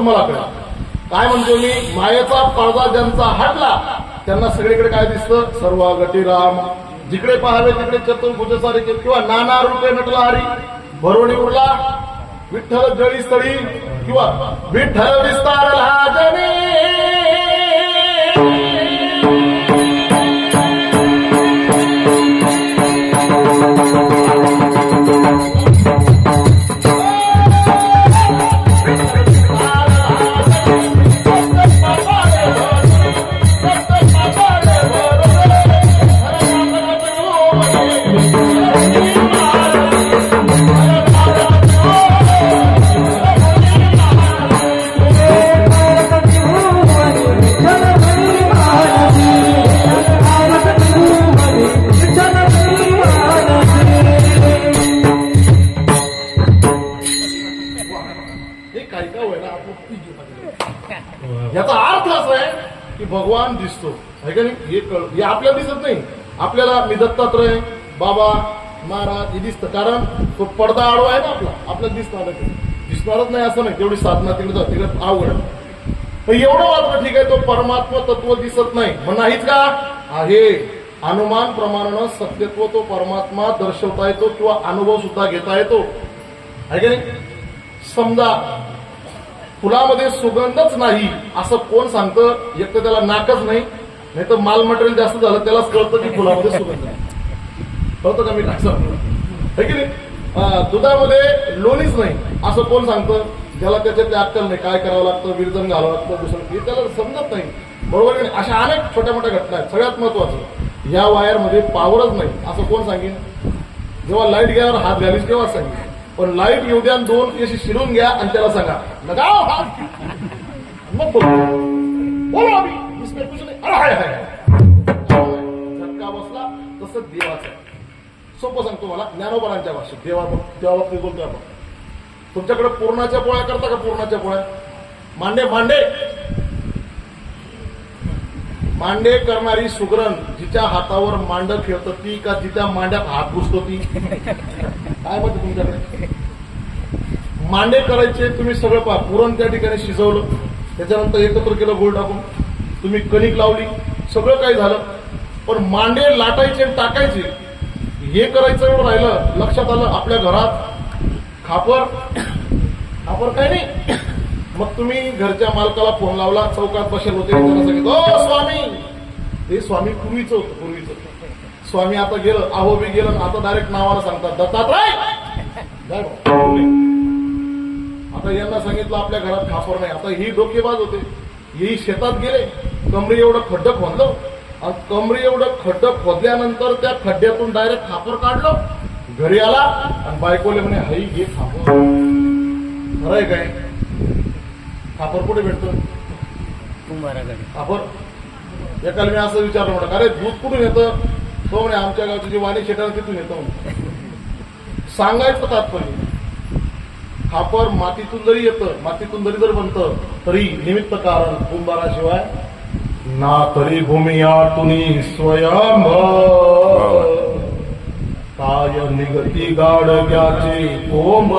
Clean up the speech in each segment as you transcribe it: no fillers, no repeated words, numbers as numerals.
तुम्हाला कळेल काय म्हणतो मी. मायेचा पडदा ज्यांचा हटला त्यांना सगळीकडे काय दिसतं, सर्व गटीराम. जिकडे पाहावे तिकडे चतुर्भुज सारखे किंवा नाना रूपे नटला हरी. भरोणी उरला विठ्ठल जळी स्थळी किंवा विठ्ठल विस्तारला जने. याचा अर्थ असा आहे की भगवान दिसतो आहे का नाही. हे आपल्याला दिसत नाही. आपल्याला मी दत्तात्रय बाबा महाराज हे दिसतं कारण तो पडदा आडवा आहे ना आपल्याला दिसणारच नाही असं नाही. तेवढी साधना तिकडे आवड पण एवढं मात्र ठीक आहे. तो परमात्मा तत्व दिसत नाही मग नाहीच का आहे. अनुमान प्रमाणानं सत्यत्व तो परमात्मा दर्शवता येतो किंवा अनुभव सुद्धा घेता येतो आहे का नाही. समजा फुलामध्ये सुगंधच नाही असं कोण सांगतं. एक तर त्याला नाकच नाही नाही तर माल मटेरियल जास्त झालं त्यालाच कळतं की फुलामध्ये सुगंध नाही. कळतं का मी काय सांगतो आहे की नाही. दुधामध्ये लोणीच नाही असं कोण सांगतं. ज्याला त्याच्यातली अक्कल नाही काय करावं लागतं विरजन घालावं लागतं दुसरं हे त्याला समजत नाही. बरोबर नाही. अशा अनेक छोट्या मोठ्या घटना आहेत. सगळ्यात महत्वाचं या वायरमध्ये पावरच नाही असं कोण सांगेन. जेव्हा लाईट घ्यावर हात घालीस तेव्हा सांगेन. पण लाईट येऊ द्या दोन अशी शिरून घ्या आणि त्याला सांगा लगाओ हात मग बोलो अभी इसमें कुछ नाही. झटका बसला तसं देवाचं सोपं सांगतो मला ज्ञानोबरांच्या भाषेत देवाबाबतीत बोलतो आपण. तुमच्याकडे पूर्णाच्या पोळ्या करता का. पूर्णाच्या पोळ्या मांडे करणारी सुगरण जिच्या हातावर मांड खेळत ती का जिच्या मांड्यात हात घुसतो ती. काय म्हणते तुमच्याकडे. मांडे करायचे तुम्ही सगळं पहा. पुरण त्या ठिकाणी शिजवलं त्याच्यानंतर एकत्र केलं गोळ टाकून तुम्ही कणिक लावली सगळं काही झालं. पण मांडे लाटायचे टाकायचे हे करायचं एवढं राहिलं. लक्षात आलं आपल्या घरात खापर काय नाही. मग तुम्ही घरच्या मालकाला फोन लावला चौकात बसेल होते त्यांना सांगितलं ओ स्वामी. हे स्वामी पूर्वीचं होतं. स्वामी आता गेलं अहो बी गेलं आता डायरेक्ट नावाला सांगतात दत्तात्रय. आता यांना सांगितलं आपल्या घरात खापर नाही. आता ही डोकेबाज होते. ही शेतात गेले कमरी एवढं खड्डं खोदलं आणि कमरी एवढं खड्डं खोदल्यानंतर त्या खड्ड्यातून डायरेक्ट खापर काढलं. घरी आला आणि बायकोले म्हणे हाई घे खापर. खरंय काय खापर कुठे भेटतं खापर. एकाला मी असं विचारलं म्हणत अरे दूध कुठून येतं. तो म्हणे आमच्या गावची जी वाणी शेटाला तिथून येतं. सांगायचं तात्पर्य खापर मातीतून जरी येतं मातीतून जरी बनतं तरी निमित्त कारण कुंभाराशिवाय ना तरी भूमिया तुनी स्वयं काय निगती गाडग्याचे कोंब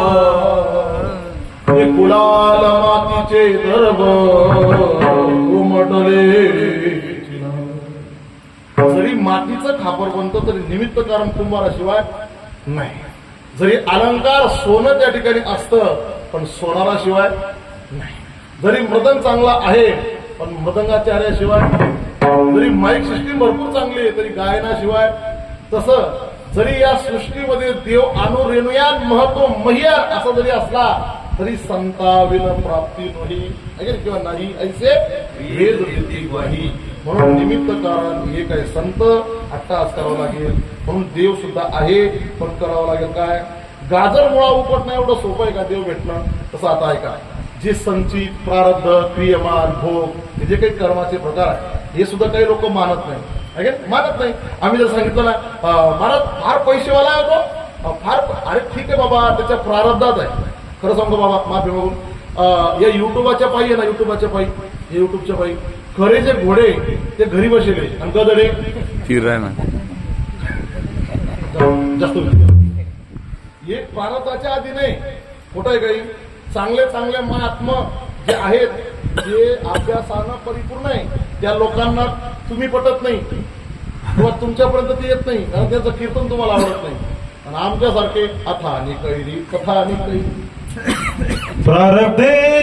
कुलाल मातीचे दर्भ उमटले. जरी मातीचं खापर बनतं तरी निमित्त कारण कुंभाराशिवाय नाही. जरी अलंकार सोनं त्या ठिकाणी असतं पण सोनाराशिवाय नाही. जरी मृदंग चांगला आहे पण मृदंगाचार्याशिवाय. जरी माईक सिस्टीम भरपूर चांगली आहे तरी गायनाशिवाय. तसं जरी या सृष्टीमध्ये देव अनुरेणुयान महत्व महियान असा जरी असला तरी संताविन प्राप्ती नाही किंवा नाही ऐसे भेद ग्वाही. म्हणून निमित्त कारण हे काय संत अट्टास करावं लागेल. म्हणून देव सुद्धा आहे पण करावं लागेल काय. गाजर मुळा उपटणं एवढं सोपं आहे का देव भेटणं. तसं आता आहे का जे संचित प्रारब्ध क्रियमान भोग हे जे काही कर्माचे प्रकार आहे हे सुद्धा काही लोक मानत नाही. मानत नाही. आम्ही जर सांगितलं ना महाराज फार पैसेवाला आहे तो फार अरे ठीक आहे बाबा त्याच्या प्रारब्धात आहे. खरं सांगतो बाबा माफी मागून या युट्यूबाच्या पायी आहे ना युट्यूबाच्या पायी युट्यूबच्या पायी खरे जे घोडे ते घरी बसले आणि गदडे जास्त हे प्रारब्धाच्या आधी नाही. खोटं आहे काही. चांगले चांगले महात्मा जे आहेत जे अभ्यासानं परिपूर्ण आहे त्या लोकांना तुम्ही पटत नाही किंवा तुमच्यापर्यंत ते येत नाही कारण त्याचं कीर्तन तुम्हाला आवडत नाही. आणि आमच्यासारखे अथा आणि कैरी कथा आणि कैरी प्रारब्धे